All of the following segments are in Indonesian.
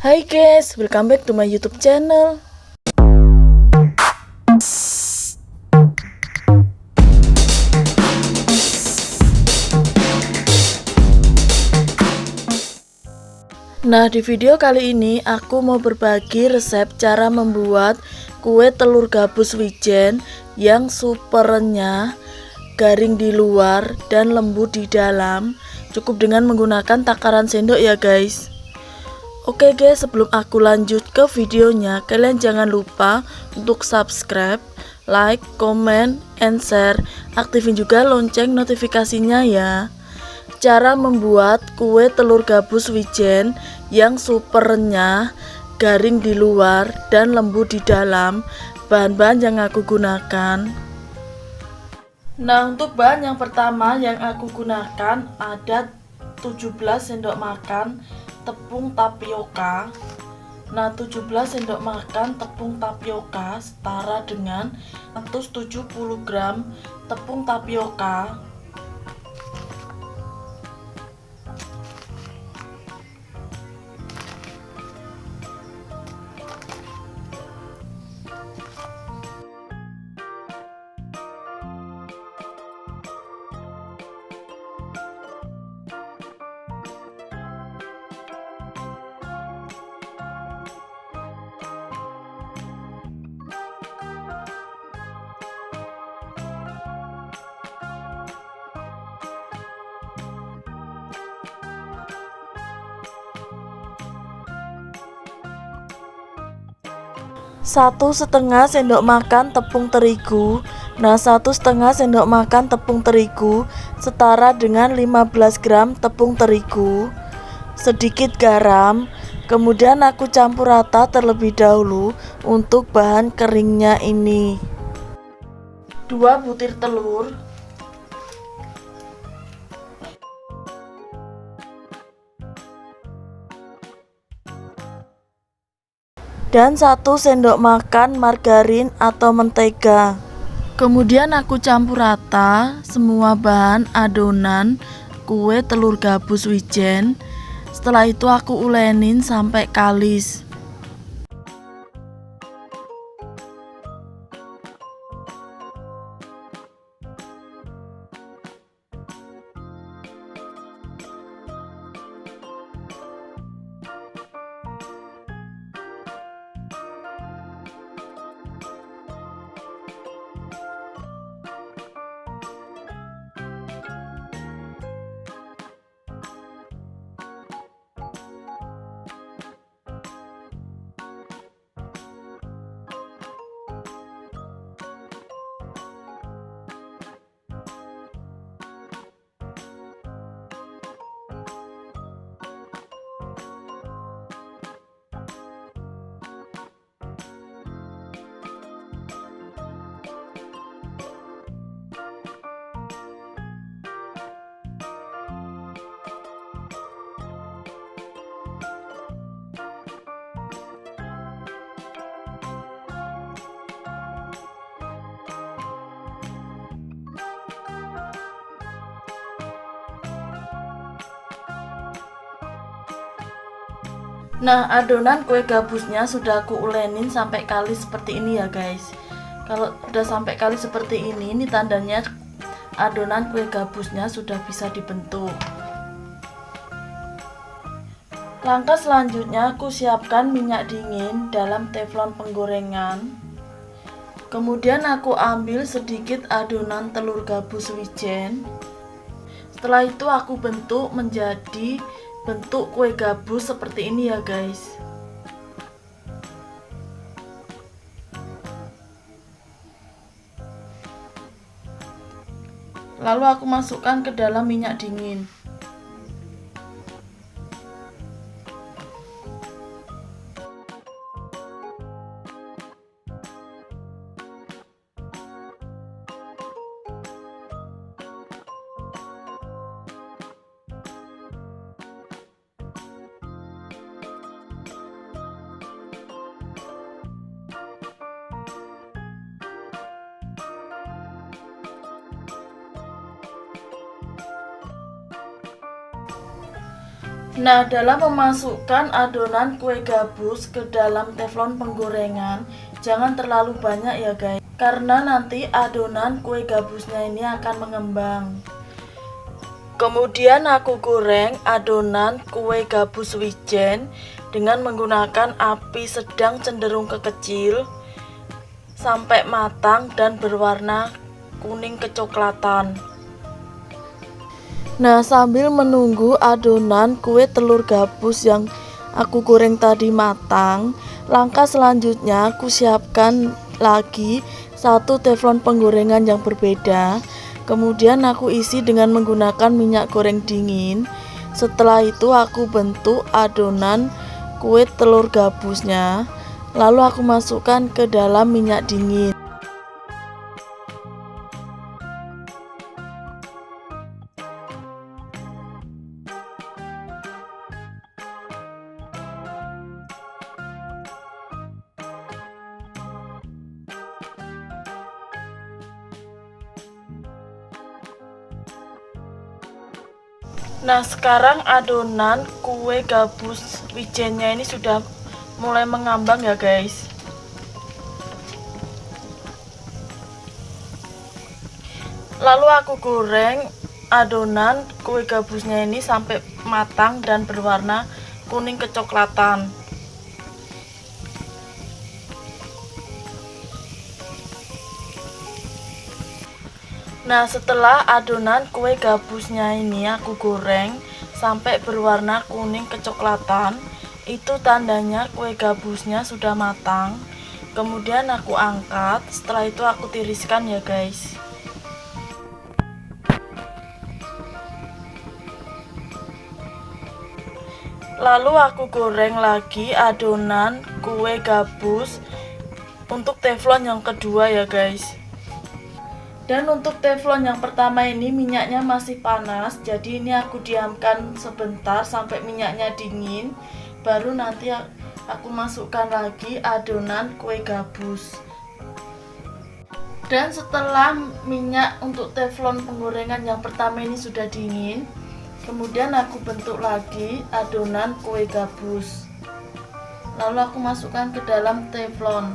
Hai guys, welcome back to my YouTube channel. Nah, di video kali ini aku mau berbagi resep cara membuat kue telur gabus wijen yang super renyah, garing di luar dan lembut di dalam. Cukup dengan menggunakan takaran sendok ya guys. Oke guys, sebelum aku lanjut ke videonya, kalian jangan lupa untuk subscribe, like, comment, and share. Aktifin juga lonceng notifikasinya ya. Cara membuat kue telur gabus wijen yang super renyah, garing di luar dan lembut di dalam. Bahan-bahan yang aku gunakan. Nah, untuk bahan yang pertama yang aku gunakan ada 17 sendok makan tepung tapioka. Nah, 17 sendok makan tepung tapioka setara dengan 170 gram tepung tapioka. Satu setengah sendok makan tepung terigu. Nah, 1,5 sendok makan tepung terigu setara dengan 15 gram tepung terigu. Sedikit garam. Kemudian aku campur rata terlebih dahulu untuk bahan keringnya ini. 2 butir telur. Dan 1 sendok makan margarin atau mentega. Kemudian aku campur rata semua bahan adonan kue telur gabus wijen. Setelah itu aku ulenin sampai kalis. Nah, adonan kue gabusnya sudah aku ulenin sampai kalis seperti ini ya guys. Kalau udah sampai kalis seperti ini tandanya adonan kue gabusnya sudah bisa dibentuk. Langkah selanjutnya aku siapkan minyak dingin dalam teflon penggorengan. Kemudian aku ambil sedikit adonan telur gabus wijen. Setelah itu aku bentuk menjadi bentuk kue gabus seperti ini ya guys. Lalu aku masukkan ke dalam minyak dingin. Nah, dalam memasukkan adonan kue gabus ke dalam teflon penggorengan, jangan terlalu banyak ya guys, karena nanti adonan kue gabusnya ini akan mengembang. Kemudian aku goreng adonan kue gabus wijen dengan menggunakan api sedang cenderung ke kecil sampai matang dan berwarna kuning kecoklatan. Nah, sambil menunggu adonan kue telur gabus yang aku goreng tadi matang, langkah selanjutnya aku siapkan lagi satu teflon penggorengan yang berbeda. Kemudian aku isi dengan menggunakan minyak goreng dingin. Setelah itu aku bentuk adonan kue telur gabusnya, lalu aku masukkan ke dalam minyak dingin. Nah, sekarang adonan kue gabus wijennya ini sudah mulai mengambang ya guys. Lalu aku goreng adonan kue gabusnya ini sampai matang dan berwarna kuning kecoklatan. Nah, setelah adonan kue gabusnya ini aku goreng sampai berwarna kuning kecoklatan, itu tandanya kue gabusnya sudah matang. Kemudian aku angkat, setelah itu aku tiriskan ya guys. Lalu aku goreng lagi adonan kue gabus untuk teflon yang kedua ya guys. Dan untuk teflon yang pertama ini minyaknya masih panas, jadi ini aku diamkan sebentar sampai minyaknya dingin, baru nanti aku masukkan lagi adonan kue gabus. Dan setelah minyak untuk teflon penggorengan yang pertama ini sudah dingin, kemudian aku bentuk lagi adonan kue gabus, lalu aku masukkan ke dalam teflon.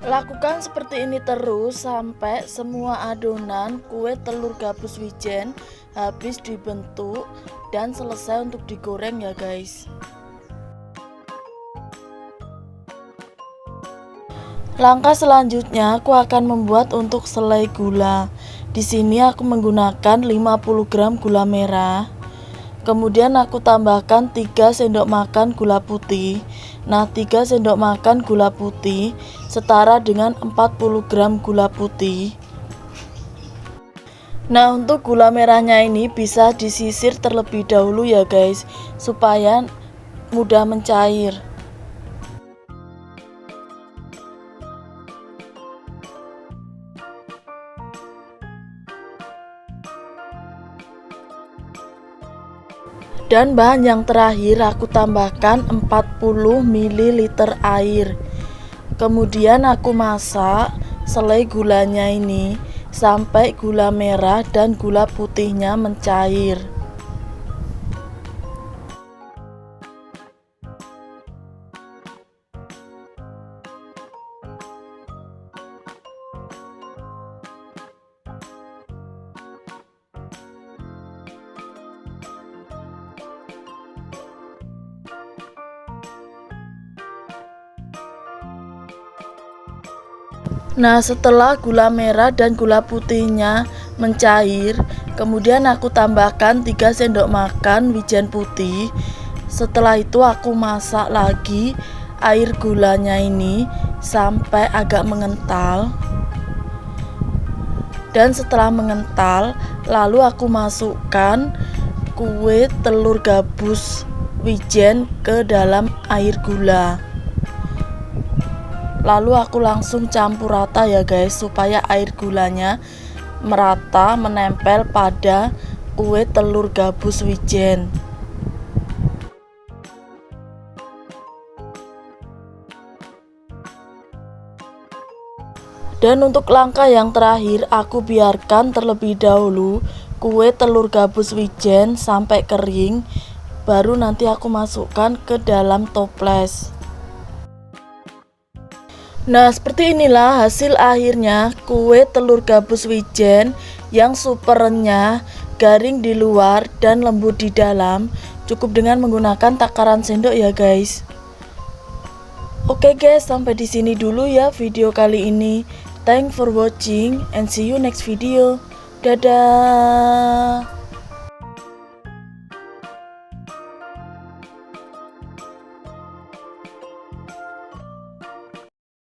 Lakukan seperti ini terus sampai semua adonan kue telur gabus wijen habis dibentuk dan selesai untuk digoreng ya guys. Langkah selanjutnya aku akan membuat untuk selai gula. Di sini aku menggunakan 50 gram gula merah. Kemudian aku tambahkan 3 sendok makan gula putih. Nah, 3 sendok makan gula putih setara dengan 40 gram gula putih. Nah, untuk gula merahnya ini bisa disisir terlebih dahulu ya guys, supaya mudah mencair. Dan bahan yang terakhir aku tambahkan 40 ml air. Kemudian aku masak selai gulanya ini sampai gula merah dan gula putihnya mencair. Nah, setelah gula merah dan gula putihnya mencair, kemudian aku tambahkan 3 sendok makan wijen putih. Setelah itu aku masak lagi air gulanya ini sampai agak mengental. Dan setelah mengental, lalu aku masukkan kue telur gabus wijen ke dalam air gula. Lalu aku langsung campur rata ya guys, supaya air gulanya merata menempel pada kue telur gabus wijen. Dan untuk langkah yang terakhir, aku biarkan terlebih dahulu kue telur gabus wijen sampai kering, baru nanti aku masukkan ke dalam toples. Nah, seperti inilah hasil akhirnya kue telur gabus wijen yang super renyah, garing di luar dan lembut di dalam. Cukup dengan menggunakan takaran sendok ya guys. Oke guys, sampai di sini dulu ya video kali ini. Thanks for watching and see you next video. Dadah.